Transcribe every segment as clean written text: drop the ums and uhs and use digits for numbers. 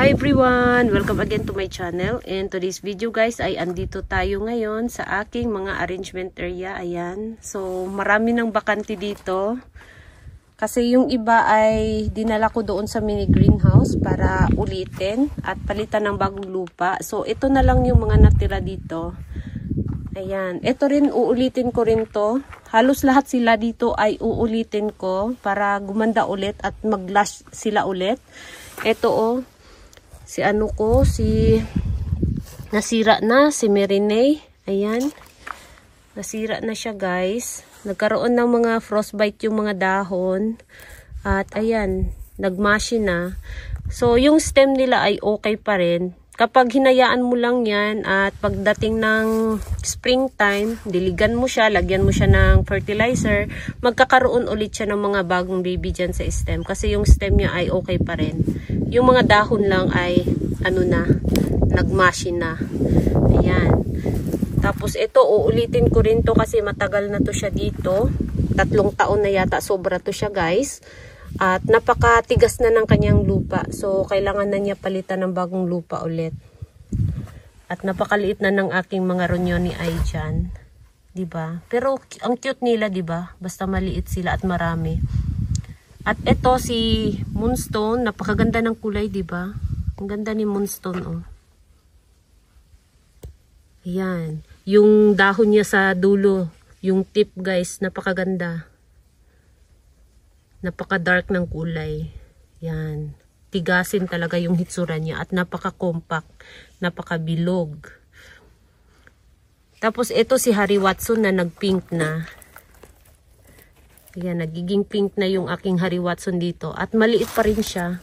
Hi everyone! Welcome again to my channel. In today's video guys ay andito tayo ngayon sa aking mga arrangement area. Ayan. So marami ng bakante dito. Kasi yung iba ay dinala ko doon sa mini greenhouse para ulitin at palitan ng bagong lupa. So ito na lang yung mga natira dito. Ayan. Ito rin uulitin ko rin to. Halos lahat sila dito ay uulitin ko para gumanda ulit at mag-lush sila ulit. Ito oh. Si nasira na, si Merinay. Ayan. Nasira na siya guys. Nagkaroon ng mga frostbite yung mga dahon. At ayan, nagmashi na. So, yung stem nila ay okay pa rin. Kapag hinayaan mo lang yan at pagdating ng springtime, diligan mo siya, lagyan mo siya ng fertilizer, magkakaroon ulit siya ng mga bagong baby dyan sa stem. Kasi yung stem niya ay okay pa rin. Yung mga dahon lang ay nagmashi na. Ayan. Tapos ito, uulitin ko rin to kasi matagal na to siya dito. 3 taon na yata, sobra to siya guys. At napakatigas na ng kanyang lupa. So, kailangan na niya palitan ng bagong lupa ulit. At napakaliit na ng aking mga ronyoni ay dyan. Diba? Pero, ang cute nila, diba? Basta maliit sila at marami. At ito, si Moonstone. Napakaganda ng kulay, diba? Ang ganda ni Moonstone, oh. Ayan. Yung dahon niya sa dulo. Yung tip, guys. Napakaganda. Napaka-dark ng kulay. Yan. Tigasin talaga yung hitsura niya. At napaka-compact. Napaka-bilog. Tapos ito si Harry Watson na nag-pink na. Yan. Nagiging pink na yung aking Harry Watson dito. At maliit pa rin siya.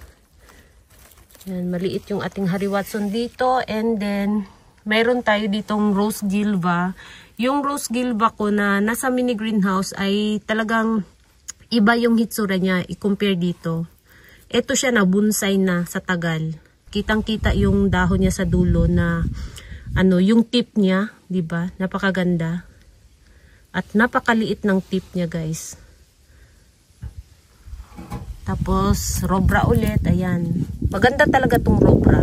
Yan. Maliit yung ating Harry Watson dito. And then, mayroon tayo ditong Rose Gilva. Yung Rose Gilva ko na nasa mini greenhouse ay talagang iba yung hitsura niya i-compare dito. Ito siya na bonsai na sa tagal. Kitang-kita yung dahon niya sa dulo na yung tip niya, 'di ba? Napakaganda. At napakaliit ng tip niya, guys. Tapos robra ulit, ayan. Maganda talaga tong robra.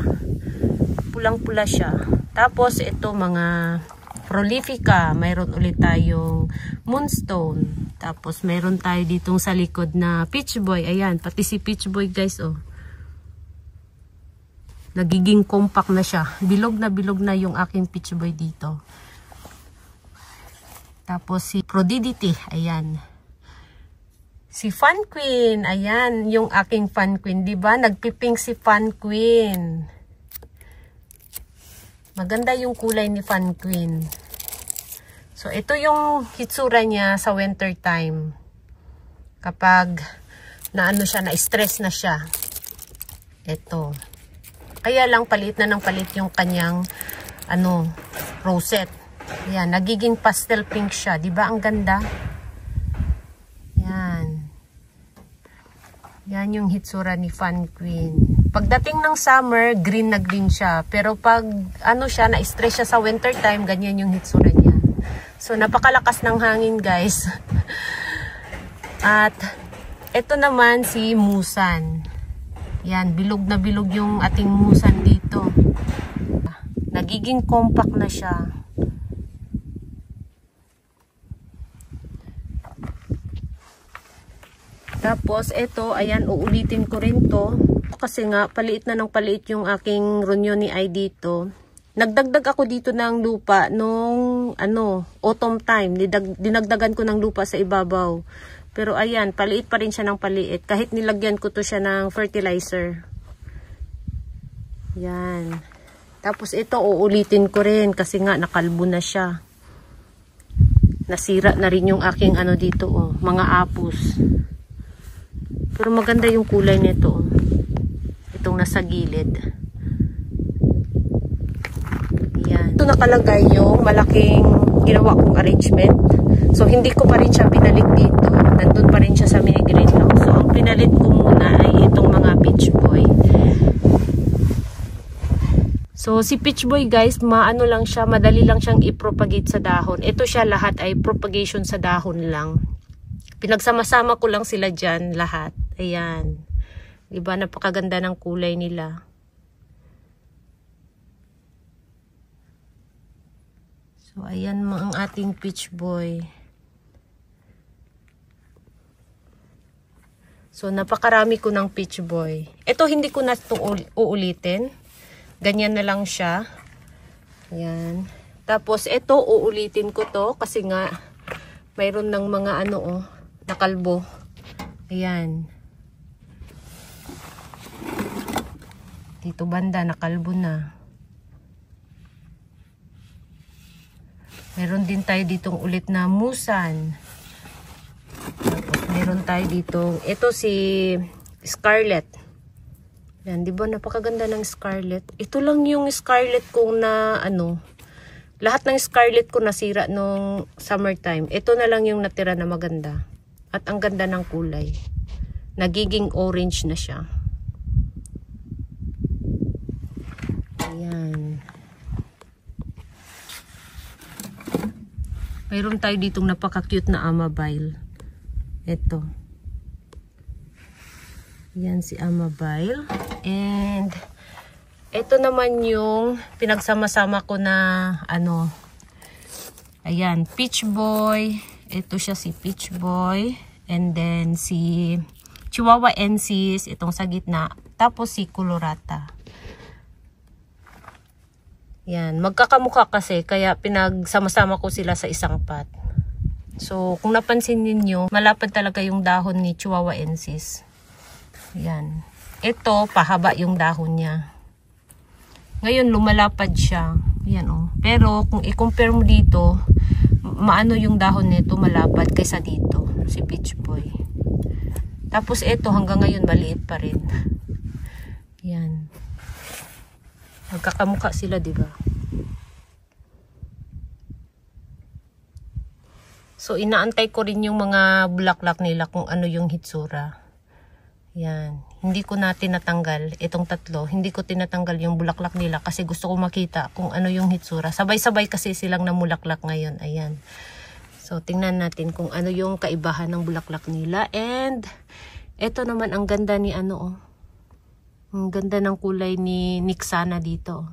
Pulang-pula siya. Tapos ito mga Prolifica, mayroon ulit tayong Moonstone. Tapos mayroon tayo ditong sa likod na Peach Boy. Ayan, pati si Peach Boy guys, oh. Nagiging compact na siya. Bilog na yung aking Peach Boy dito. Tapos si Prodidity, ayan. Si Fun Queen, ayan, yung aking Fun Queen, 'di ba? Nagpipink si Fun Queen. Maganda yung kulay ni Fun Queen. So, ito yung hitsura niya sa winter time. Kapag na-stress na siya. Ito. Kaya lang palit na ng palit yung kanyang rosette. Yan, nagiging pastel pink siya. 'Di ba ang ganda? Yan. Yan yung hitsura ni Fun Queen. Pagdating ng summer, green na green siya. Pero pag na-stress siya sa winter time, ganyan yung hitsura niya. So, napakalakas ng hangin, guys. At ito naman si Musan. Yan, bilog na bilog yung ating Musan dito. Nagiging compact na siya. Tapos, ito, ayan, uulitin ko rin to. Kasi nga, paliit na ng paliit yung aking ronyoni ay dito. Nagdagdag ako dito ng lupa nung, autumn time. Dinagdagan ko ng lupa sa ibabaw. Pero, ayan, paliit pa rin siya ng paliit. Kahit nilagyan ko to siya ng fertilizer. Yan. Tapos, ito, uulitin ko rin. Kasi nga, nakalbo na siya. Nasira na rin yung aking, dito, oh, mga apus. Pero maganda yung kulay nito. Itong nasa gilid. Yan. Ito nakalagay yung malaking ginawa kong arrangement. So, hindi ko pa rin siya binalik dito. Nandun pa rin siya sa mini greenhouse. So, ang pinalit ko muna ay itong mga Peach Boy. So, si Peach Boy guys, lang siya, madali lang siyang i-propagate sa dahon. Ito siya lahat ay propagation sa dahon lang. Pinagsama-sama ko lang sila dyan lahat. Ayan. Diba, napakaganda ng kulay nila. So, ayan ang ating Peach Boy. So, napakarami ko ng Peach Boy. Ito, hindi ko na ito uulitin. Ganyan na lang siya. Ayan. Tapos, ito, uulitin ko to kasi nga, mayroon ng mga nakalbo. Ayan. Dito banda, nakalbo na. Meron din tayo ditong ulit na musan. Tapos meron tayo ditong, ito si Scarlet. Yan, di ba napakaganda ng Scarlet? Ito lang yung Scarlet kong na lahat ng Scarlet ko nasira nung summertime. Ito na lang yung natira na maganda. At ang ganda ng kulay. Nagiging orange na siya. Ayan. Mayroon tayo ditong napaka-cute na Amabile. Ito. Yan si Amabile. And ito naman yung pinagsama-sama ko na ayan, Peach Boy. Ito siya si Peach Boy. And then si Chihuahua Ensis, itong sa gitna. Tapos si Colorata. Yan, magkakamukha kasi kaya pinagsama-sama ko sila sa isang pot. So, kung napansin ninyo, malapad talaga yung dahon ni Chihuahua Ensis. Yan. Ito, pahaba yung dahon niya. Ngayon, lumalapad siya. Yan oh. Pero, kung i-compare mo dito, maano yung dahon nito, malapad kaysa dito, si Peach Boy. Tapos, ito, hanggang ngayon, maliit pa rin. Yan. Magkakamukha sila, di ba? So, inaantay ko rin yung mga bulaklak nila kung ano yung hitsura. Yan. Hindi ko na tinatanggal. Itong tatlo, hindi ko tinatanggal yung bulaklak nila kasi gusto ko makita kung ano yung hitsura. Sabay-sabay kasi silang namulaklak ngayon. Ayan. So, tingnan natin kung ano yung kaibahan ng bulaklak nila. And, ito naman ang ganda ni ang ganda ng kulay ni Nixana dito.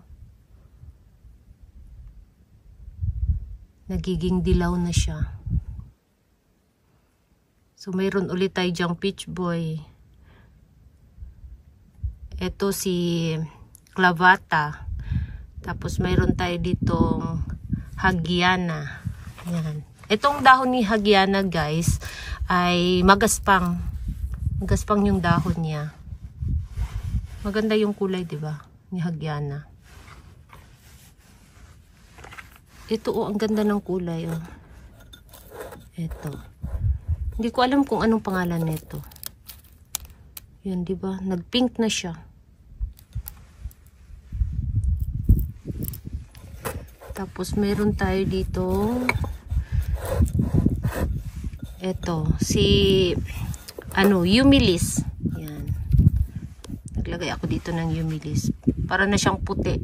Nagiging dilaw na siya. So, mayroon ulit tayo dyang Peach Boy. Ito si Clavata. Tapos, mayroon tayo ditong Hagiana. Yan. Itong dahon ni Hagiana, guys, ay magaspang. Magaspang yung dahon niya. Maganda yung kulay, di ba? Ni Hagiana. Ito ang ganda ng kulay oh. Ito. Hindi ko alam kung anong pangalan nito. Yan, di ba? Nag-pink na siya. Tapos meron tayo dito. Ito, si Humilis. Naglagay ako dito ng Humilis. Para na siyang puti.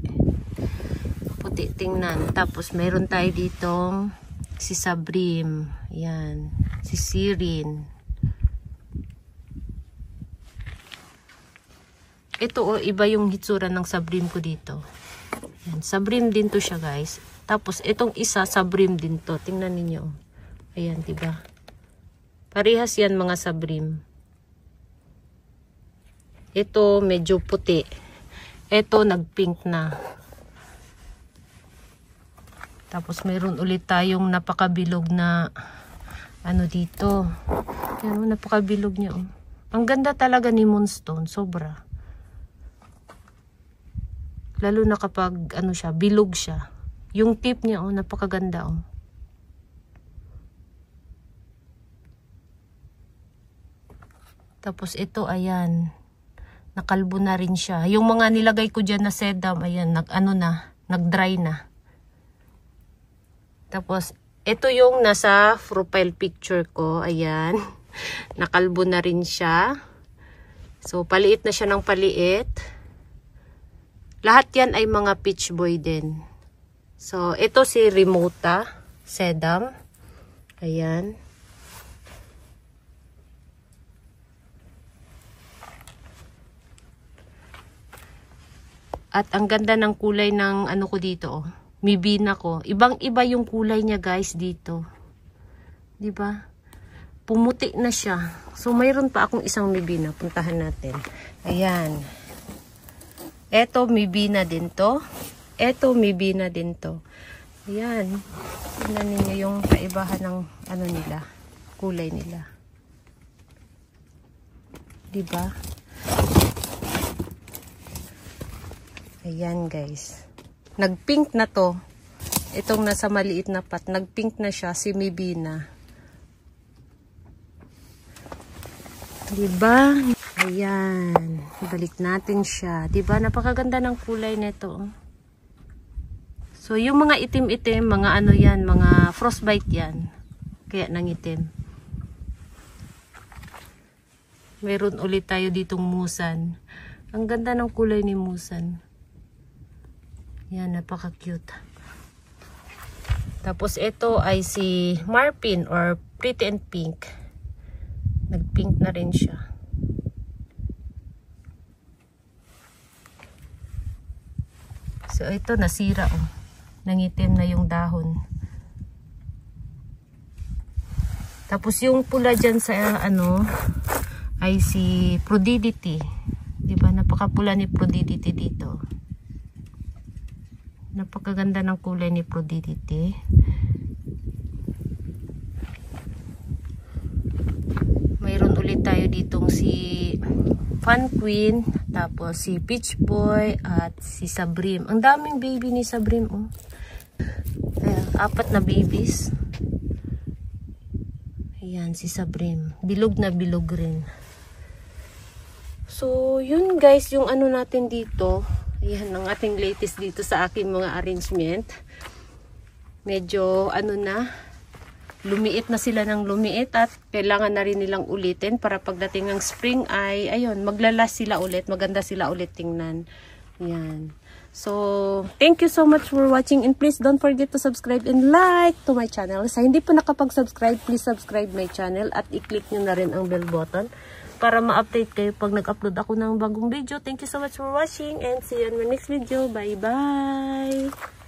Puti tingnan. Tapos meron tayo ditong si Sabrim. Ayan. Si Sirin. Ito iba yung hitsura ng Sabrim ko dito. Ayan. Sabrim din to siya, guys. Tapos itong isa, Sabrim din to. Tingnan ninyo. Ayan, diba? Parehas yan mga Sabrim. Ito medyo puti. Ito nag-pink na. Tapos mayroon ulit tayong napakabilog na dito. Yan, napakabilog niya oh. Ang ganda talaga ni Moonstone, sobra. Lalo na kapag siya, bilog siya. Yung tip niya napakaganda oh. Tapos ito ayan. Nakalbo na rin siya. Yung mga nilagay ko dyan na sedum, ayan, nag-dry na. Tapos, ito yung nasa profile picture ko, ayan. Nakalbo na rin siya. So, paliit na siya ng paliit. Lahat yan ay mga Peach Boy din. So, ito si Remota sedum. Ayan. At ang ganda ng kulay ng ko dito oh. Mibina ko. Ibang-iba yung kulay niya guys dito. 'Di ba? Pumuti na siya. So mayroon pa akong isang Mibina. Puntahan natin. Ayan. Eto Mibina din to. Eto Mibina din to. Ayan. Tingnan niyo yung kaibahan ng ano nila, kulay nila. 'Di ba? Ayan guys. Nag-pink na to. Itong nasa maliit na pot. Nag-pink na siya. Si Mibina. Diba? Ayan. Balik natin siya. Diba? Napakaganda ng kulay nito. So, yung mga itim-itim, mga ano yan, mga frostbite yan. Kaya nangitim. Meron ulit tayo ditong musan. Ang ganda ng kulay ni musan. Yan, napaka-cute. Tapos ito ay si Marpin or Pretty and Pink. Nag-pink na rin siya. So ito nasira oh. Nangitim na yung dahon. Tapos yung pula dyan sa ano ay si Prodidity. Diba? Napaka-pula ni Prodidity dito. Napakaganda ng kulay ni Prodidity. Mayroon ulit tayo ditong si Fun Queen, tapos si Peach Boy at si Sabrim. Ang daming baby ni Sabrim oh. Ayan, 4 na babies. Ayan si Sabrim. Bilog na bilog rin. So, yun guys, yung ano natin dito. Ayan ang ating latest dito sa aking mga arrangement. Medyo ano na, lumiit na sila ng lumiit at kailangan na rin nilang ulitin para pagdating ng spring ay, ayun, maglalas sila ulit, maganda sila ulit tingnan. Ayan. So, thank you so much for watching and please don't forget to subscribe and like to my channel. Sa hindi pa nakapag-subscribe, please subscribe my channel at i-click nyo na rin ang bell button para ma-update kayo pag nag-upload ako ng bagong video. Thank you so much for watching and see you in my next video. Bye-bye!